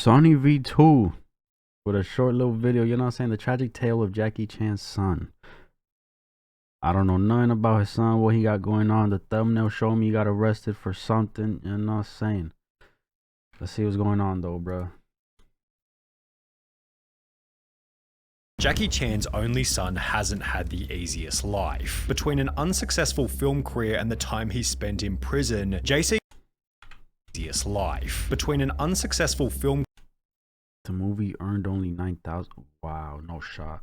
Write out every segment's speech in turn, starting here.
SunnyV2 with a short little video, you know what I'm saying? The tragic tale of Jackie Chan's son. I don't know nothing about his son, what he got going on. The thumbnail showed me he got arrested for something, you know what I'm saying? Let's see what's going on though, bro. Jackie Chan's only son hasn't had the easiest life. Between an unsuccessful film career and the time he spent in prison, JC's life. Between an unsuccessful film The movie earned only 9,000. Wow, no shot.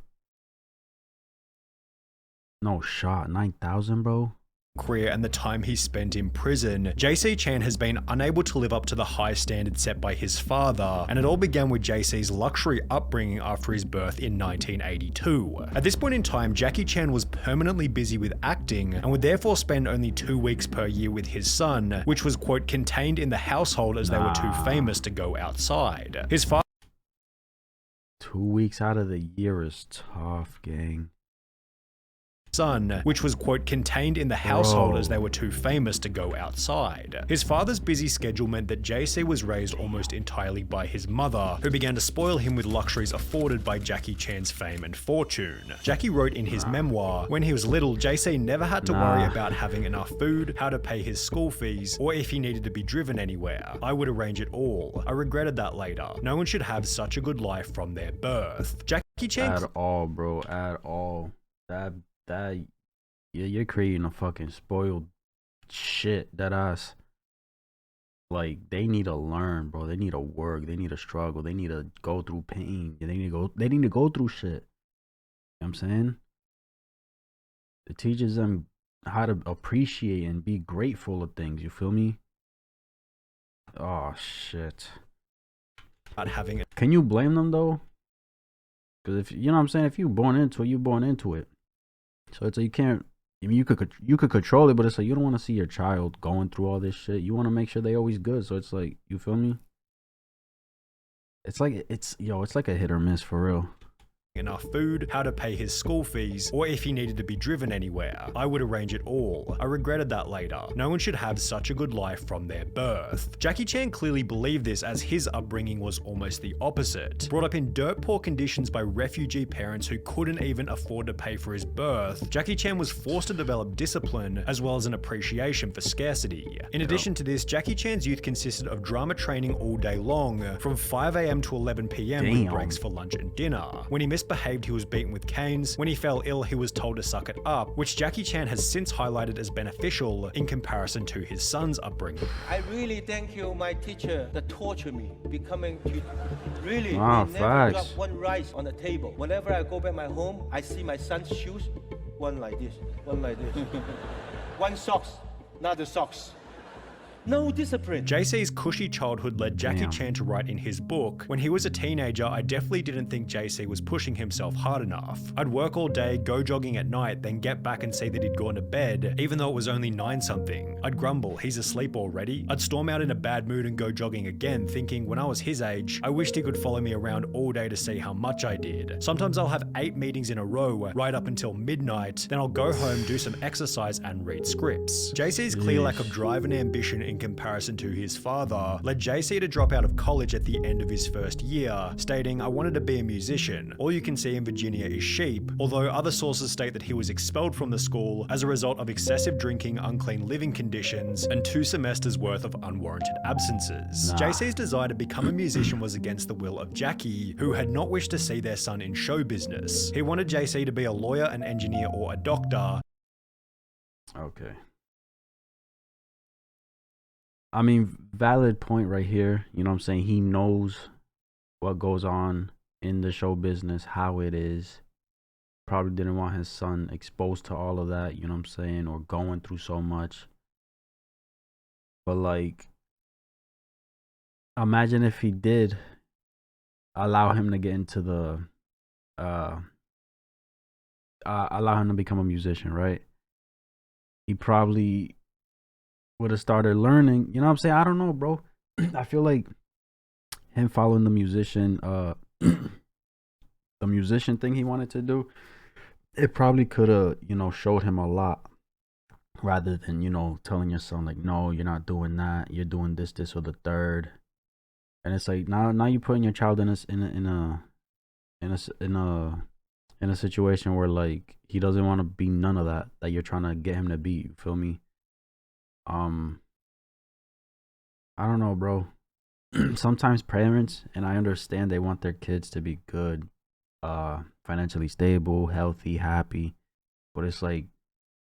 No shot. 9,000, bro. career and the time he spent in prison, JC Chan has been unable to live up to the high standards set by his father, and it all began with JC's luxury upbringing after his birth in 1982. At this point in time, Jackie Chan was permanently busy with acting and would therefore spend only 2 weeks per year with his son, which was, quote, contained in the household as they were too famous to go outside. His father 2 weeks out of the year is tough, gang. son, which was, quote, contained in the household as they were too famous to go outside. His father's busy schedule meant that JC was raised almost entirely by his mother, who began to spoil him with luxuries afforded by Jackie Chan's fame and fortune. Jackie wrote in his memoir, when he was little, JC never had to worry about having enough food, how to pay his school fees, or if he needed to be driven anywhere. I would arrange it all. I regretted that later. No one should have such a good life from their birth. Jackie Chan At all, bro. At all. That you're creating a fucking spoiled shit. That ass. Like, they need to learn, bro. They need to work. They need to struggle. They need to go through pain. They need to go through shit. You know what I'm saying? It teaches them how to appreciate and be grateful of things. You feel me? Oh shit. about having a Can you blame them though? Because if you know what I'm saying, if you born into it, you born into it. So it's like you can't. I mean, you could control it, but it's like you don't want to see your child going through all this shit. You want to make sure they always good. So it's like, you feel me? It's like it's like a hit or miss for real. enough food, how to pay his school fees, or if he needed to be driven anywhere. I would arrange it all. I regretted that later. No one should have such a good life from their birth. Jackie Chan clearly believed this, as his upbringing was almost the opposite. Brought up in dirt poor conditions by refugee parents who couldn't even afford to pay for his birth, Jackie Chan was forced to develop discipline as well as an appreciation for scarcity. In addition to this, Jackie Chan's youth consisted of drama training all day long, from 5 AM to 11 PM with breaks for lunch and dinner. When he misbehaved, he was beaten with canes. When he fell ill, he was told to suck it up, which Jackie Chan has since highlighted as beneficial in comparison to his son's upbringing. I really thank you, my teacher, that tortured me, becoming really, Wow, they never facts. drop one rice on the table. Whenever I go back my home, I see my son's shoes, one like this, one like this. One socks, not the socks. No discipline. JC's cushy childhood led Jackie Chan to write in his book, when he was a teenager, I definitely didn't think JC was pushing himself hard enough. I'd work all day, go jogging at night, then get back and see that he'd gone to bed, even though it was only 9-something. I'd grumble, he's asleep already. I'd storm out in a bad mood and go jogging again, thinking when I was his age, I wished he could follow me around all day to see how much I did. Sometimes I'll have 8 meetings in a row, right up until midnight, then I'll go home, do some exercise and read scripts. JC's clear lack of drive and ambition in comparison to his father led JC to drop out of college at the end of his first year, stating, I wanted to be a musician. All you can see in Virginia is sheep, although other sources state that he was expelled from the school as a result of excessive drinking, unclean living conditions, and 2 semesters worth of unwarranted absences. JC's desire to become a musician was against the will of Jackie, who had not wished to see their son in show business. He wanted JC to be a lawyer, an engineer, or a doctor. Okay. I mean, valid point right here. You know what I'm saying? He knows what goes on in the show business, how it is. Probably didn't want his son exposed to all of that, you know what I'm saying? Or going through so much. But like, imagine if he did allow him to get into the, allow him to become a musician, right? He probably would have started learning, you know what I'm saying? I don't know, bro. I feel like him following the musician thing he wanted to do, it probably could have, you know, showed him a lot, rather than, you know, telling your son like, no, you're not doing that, you're doing this, or the third. And it's like now you putting your child in a situation where like he doesn't want to be none of that you're trying to get him to be. You feel me? I don't know, bro. Sometimes parents, and I understand, they want their kids to be good, financially stable, healthy, happy, but it's like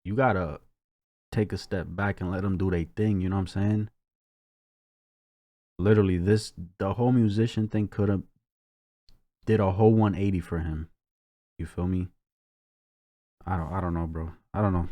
you gotta take a step back and let them do their thing. You know what I'm saying? Literally, the whole musician thing could have did a whole 180 for him. You feel me? I don't know, bro. I don't know.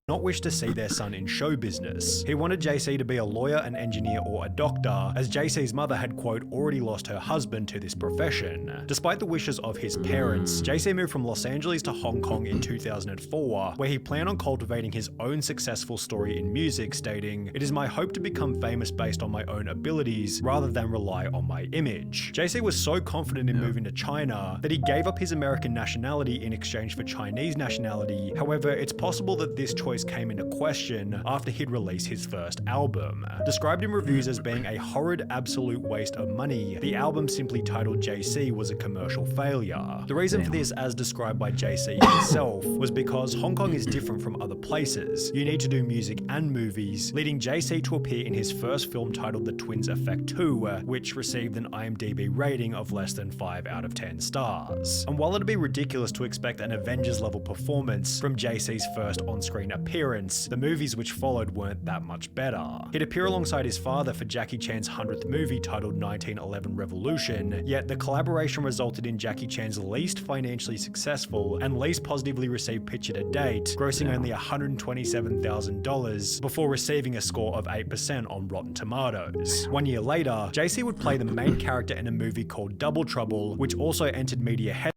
Not wish to see their son in show business. He wanted JC to be a lawyer, an engineer, or a doctor, as JC's mother had, quote, already lost her husband to this profession. Despite the wishes of his parents, JC moved from Los Angeles to Hong Kong in 2004, where he planned on cultivating his own successful story in music, stating, "It is my hope to become famous based on my own abilities, rather than rely on my image." JC was so confident in moving to China that he gave up his American nationality in exchange for Chinese nationality. However, it's possible that this choice came into question after he'd released his first album. Described in reviews as being a horrid absolute waste of money, the album simply titled JC was a commercial failure. The reason for this, as described by JC himself, was because Hong Kong is different from other places. You need to do music and movies, leading JC to appear in his first film titled The Twins Effect 2, which received an IMDb rating of less than 5 out of 10 stars. And while it'd be ridiculous to expect an Avengers level performance from JC's first on-screen appearance, the movies which followed weren't that much better. He'd appear alongside his father for Jackie Chan's 100th movie titled 1911 Revolution, yet the collaboration resulted in Jackie Chan's least financially successful and least positively received picture to date, grossing only $127,000 before receiving a score of 8% on Rotten Tomatoes. 1 year later, JC would play the main character in a movie called Double Trouble, which also entered media headlines.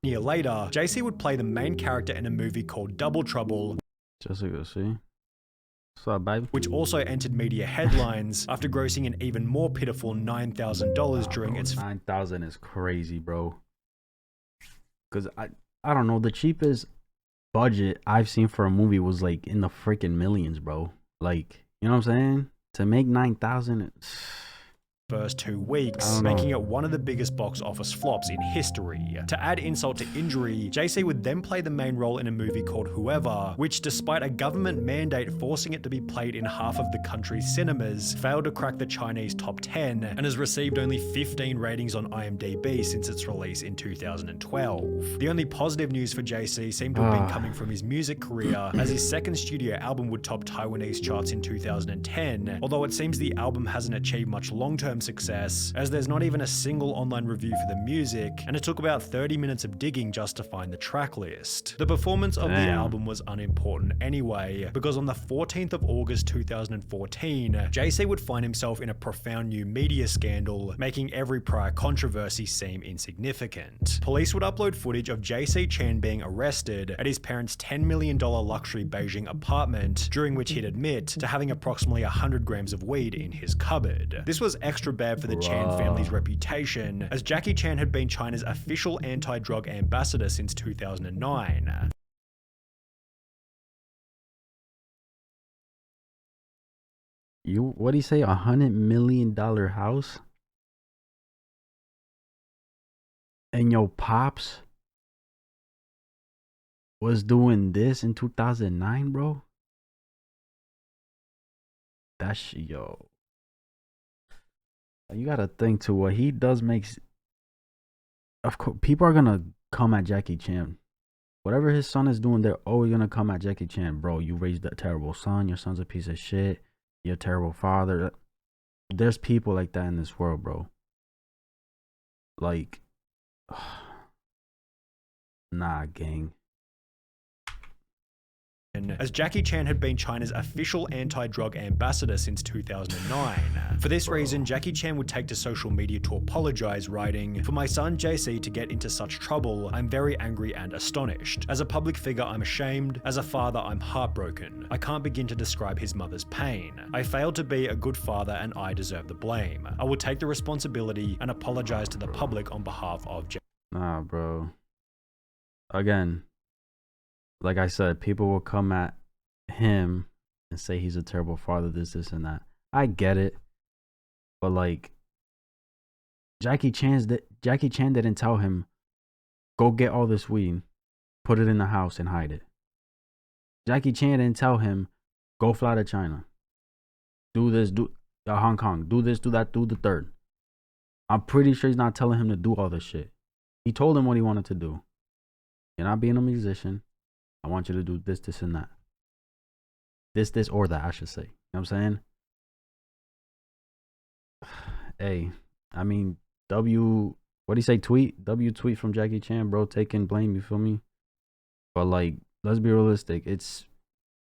1 year later, JC would play the main character in a movie called Double Trouble, Jessica, see? What's up, babe? which also entered media headlines after grossing an even more pitiful $9,000 during its 9,000 is crazy, bro. Cause I don't know, the cheapest budget I've seen for a movie was like in the freaking millions, bro. Like, you know what I'm saying? To make 9,000, first 2 weeks, making it one of the biggest box office flops in history. To add insult to injury, JC would then play the main role in a movie called Whoever, which, despite a government mandate forcing it to be played in half of the country's cinemas, failed to crack the Chinese top 10 and has received only 15 ratings on IMDb since its release in 2012. The only positive news for JC seemed to have been coming from his music career, as his second studio album would top Taiwanese charts in 2010, although it seems the album hasn't achieved much long-term success, as there's not even a single online review for the music, and it took about 30 minutes of digging just to find the track list. The performance of the album was unimportant anyway, because on the 14th of August 2014, JC would find himself in a profound new media scandal, making every prior controversy seem insignificant. Police would upload footage of JC Chan being arrested at his parents' $10 million luxury Beijing apartment, during which he'd admit to having approximately 100 grams of weed in his cupboard. This was extra bad for the Chan family's reputation, as Jackie Chan had been China's official anti-drug ambassador since 2009. what do you say? $100 million house? And your pops was doing this in 2009, bro? That's, yo. You gotta think too, what he does makes, of course, people are gonna come at Jackie Chan. Whatever his son is doing, they're always gonna come at Jackie Chan. Bro, you raised a terrible son, your son's a piece of shit, you're a terrible father. There's people like that in this world, bro. Like, nah, gang. As Jackie Chan had been China's official anti-drug ambassador since 2009. For this reason, Jackie Chan would take to social media to apologize, writing, "For my son JC to get into such trouble, I'm very angry and astonished. As a public figure, I'm ashamed. As a father, I'm heartbroken. I can't begin to describe his mother's pain. I failed to be a good father and I deserve the blame. I will take the responsibility and apologize to the public on behalf of JC." Nah, bro. Again, like I said, people will come at him and say he's a terrible father, this, and that. I get it. But like, Jackie Chan didn't tell him, go get all this weed, put it in the house and hide it. Jackie Chan didn't tell him, go fly to China. Do this, do Hong Kong, do this, do that, do the third. I'm pretty sure he's not telling him to do all this shit. He told him what he wanted to do. You're not being a musician. I want you to do this, this, and that. This, or that, I should say. You know what I'm saying? Hey, I mean, what do you say, tweet? Tweet from Jackie Chan, bro, taking blame, you feel me? But like, let's be realistic. It's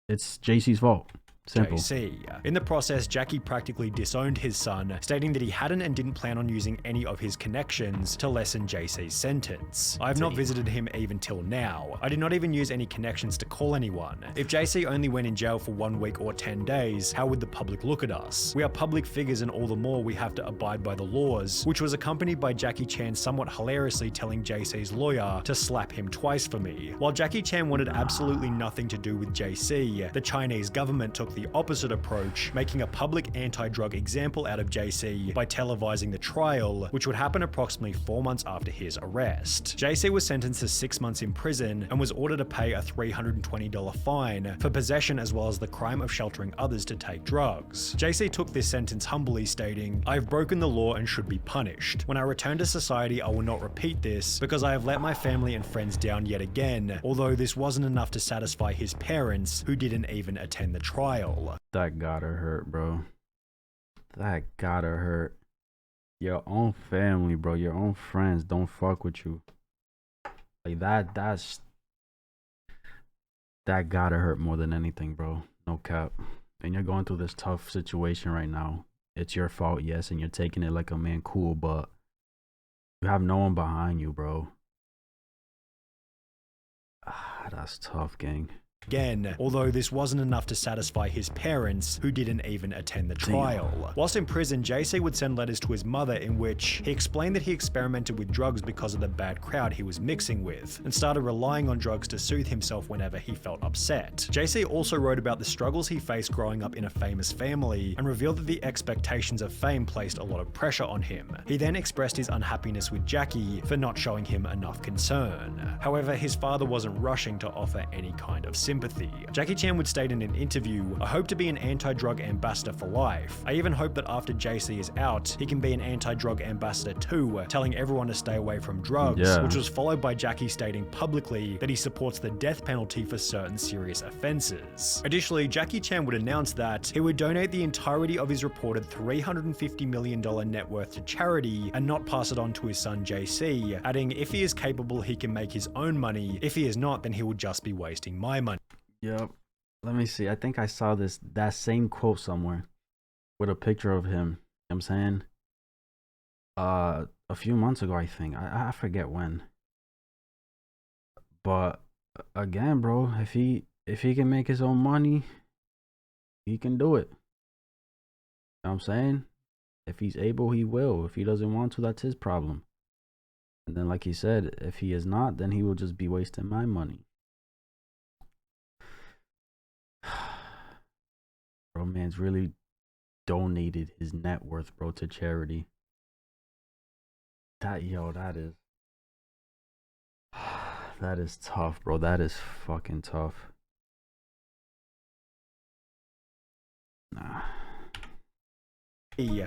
JC's fault. Simple. JC. In the process, Jackie practically disowned his son, stating that he hadn't and didn't plan on using any of his connections to lessen JC's sentence. I have not visited him even till now. I did not even use any connections to call anyone. If JC only went in jail for 1 week or 10 days, how would the public look at us? We are public figures and all the more we have to abide by the laws, which was accompanied by Jackie Chan somewhat hilariously telling JC's lawyer to slap him twice for me. While Jackie Chan wanted absolutely nothing to do with JC, the Chinese government took the opposite approach, making a public anti-drug example out of JC by televising the trial, which would happen approximately 4 months after his arrest. JC was sentenced to 6 months in prison and was ordered to pay a $320 fine for possession as well as the crime of sheltering others to take drugs. JC took this sentence humbly, stating, "I have broken the law and should be punished. When I return to society, I will not repeat this because I have let my family and friends down yet again, although this wasn't enough to satisfy his parents, who didn't even attend the trial." That gotta hurt, bro. That gotta hurt. Your own family, bro, your own friends don't fuck with you. Like that gotta hurt more than anything, bro. No cap. And you're going through this tough situation right now. It's your fault, yes, and you're taking it like a man, cool, but you have no one behind you, bro. That's tough, gang. Again, although this wasn't enough to satisfy his parents, who didn't even attend the trial. Damn. Whilst in prison, JC would send letters to his mother in which he explained that he experimented with drugs because of the bad crowd he was mixing with, and started relying on drugs to soothe himself whenever he felt upset. JC also wrote about the struggles he faced growing up in a famous family, and revealed that the expectations of fame placed a lot of pressure on him. He then expressed his unhappiness with Jackie for not showing him enough concern. However, his father wasn't rushing to offer any kind of sympathy. Jackie Chan would state in an interview, "I hope to be an anti-drug ambassador for life. I even hope that after JC is out, he can be an anti-drug ambassador too, telling everyone to stay away from drugs," which was followed by Jackie stating publicly that he supports the death penalty for certain serious offenses. Additionally, Jackie Chan would announce that he would donate the entirety of his reported $350 million net worth to charity and not pass it on to his son JC, adding, "If he is capable, he can make his own money. If he is not, then he would just be wasting my money." Yep. Let me see. I think I saw that same quote somewhere with a picture of him. You know what I'm saying? A few months ago, I think. I forget when. But again, bro, if he can make his own money, he can do it. You know what I'm saying? If he's able, he will. If he doesn't want to, that's his problem. And then, like he said, if he is not, then he will just be wasting my money. Bro, man's really donated his net worth, bro, to charity. That is tough, bro. That is fucking tough. Nah.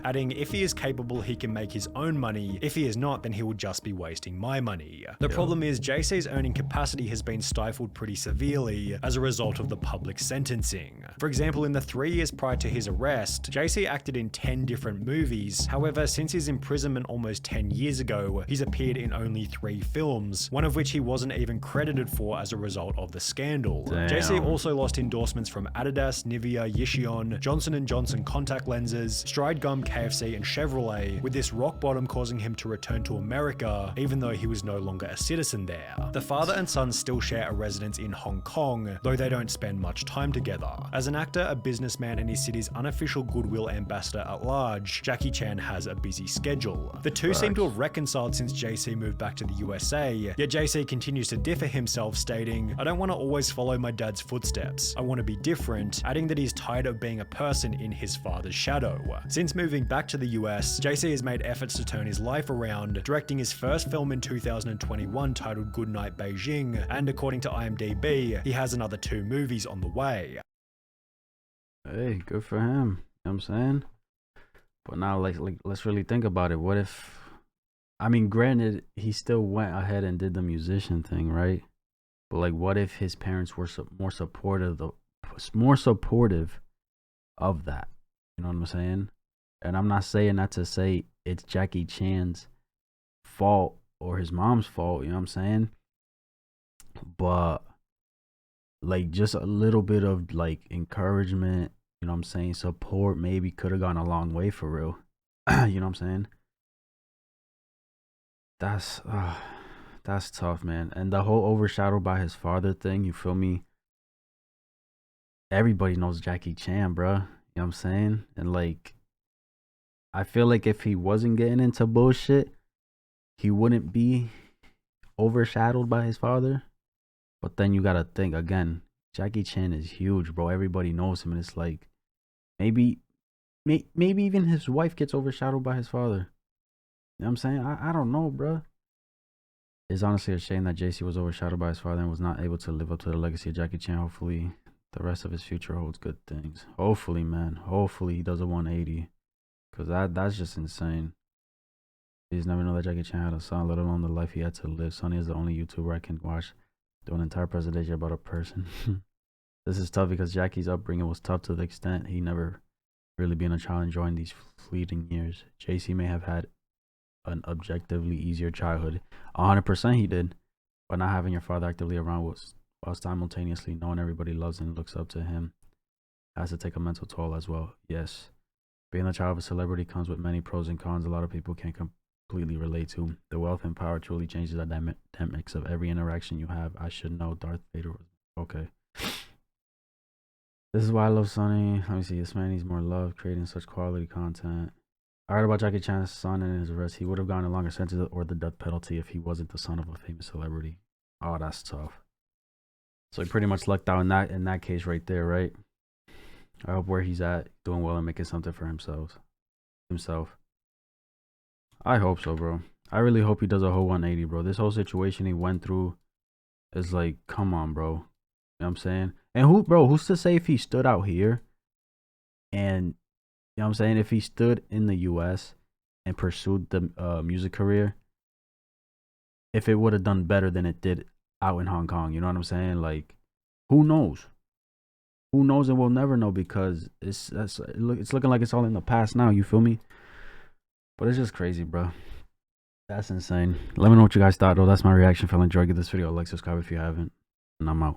Adding, "If he is capable, he can make his own money. If he is not, then he will just be wasting my money." The problem is JC's earning capacity has been stifled pretty severely as a result of the public sentencing. For example, in the 3 years prior to his arrest, JC acted in 10 different movies. However, since his imprisonment almost 10 years ago, he's appeared in only 3 films, one of which he wasn't even credited for as a result of the scandal. Damn. JC also lost endorsements from Adidas, Nivea, Yishion, Johnson & Johnson contact lenses, Stride Gum, KFC, and Chevrolet, with this rock bottom causing him to return to America, even though he was no longer a citizen there. The father and son still share a residence in Hong Kong, though they don't spend much time together. As an actor, a businessman, and his city's unofficial goodwill ambassador at large, Jackie Chan has a busy schedule. The two seem to have reconciled since JC moved back to the USA, yet JC continues to differ himself, stating, "I don't want to always follow my dad's footsteps. I want to be different," adding that he's tired of being a person in his father's shadow. Since Since moving back to the US, JC has made efforts to turn his life around, directing his first film in 2021 titled Goodnight Beijing, and according to IMDb, he has another 2 movies on the way. Hey, good for him. You know what I'm saying? But now, let's really think about it. What if, I mean, granted, he still went ahead and did the musician thing, right? But like, what if his parents were more supportive of that? You know what I'm saying? And I'm not saying that to say it's Jackie Chan's fault or his mom's fault, you know what I'm saying? But like, just a little bit of like encouragement, you know what I'm saying, support maybe could have gone a long way for real. You know what I'm saying? That's tough, man. And the whole overshadowed by his father thing, you feel me? Everybody knows Jackie Chan, bruh. You know what I'm saying? And like, I feel like if he wasn't getting into bullshit, he wouldn't be overshadowed by his father. But then you gotta think again, Jackie Chan is huge, bro. Everybody knows him, and it's like maybe even his wife gets overshadowed by his father. You know what I'm saying? I don't know, bro. It's honestly a shame that JC was overshadowed by his father and was not able to live up to the legacy of Jackie Chan. Hopefully, the rest of his future holds good things. Hopefully, man. Hopefully, he does a 180. Because that's just insane. He's never know that Jackie Chan had a son, let alone the life he had to live. Sunny is the only YouTuber I can watch do an entire presentation about a person. This is tough because Jackie's upbringing was tough to the extent he never really being a child enjoying these fleeting years. JC may have had an objectively easier childhood. 100% he did. But not having your father actively around while simultaneously knowing everybody loves and looks up to him has to take a mental toll as well. Yes. Being the child of a celebrity comes with many pros and cons a lot of people can't completely relate to. The wealth and power truly changes the dynamics of every interaction you have. I should know Darth Vader was okay. This is why I love Sunny. Let me see. This man needs more love, creating such quality content. I heard about Jackie Chan's son and his arrest. He would have gotten a longer sentence or the death penalty if he wasn't the son of a famous celebrity. Oh, that's tough. So he pretty much lucked out in that case right there, right? I hope where he's at, doing well and making something for himself. I hope so, bro. I really hope he does a whole 180, bro. This whole situation he went through is like, come on, bro. You know what I'm saying? And who's to say if he stood out here and, you know what I'm saying, if he stood in the US and pursued the music career, if it would have done better than it did out in Hong Kong, you know what I'm saying? Like, who knows? Who knows, and we'll never know because it's looking like it's all in the past now, you feel me? But it's just crazy, bro. That's insane. Let me know what you guys thought, though. That's my reaction. If you enjoyed, give this video a like, subscribe if you haven't, and I'm out.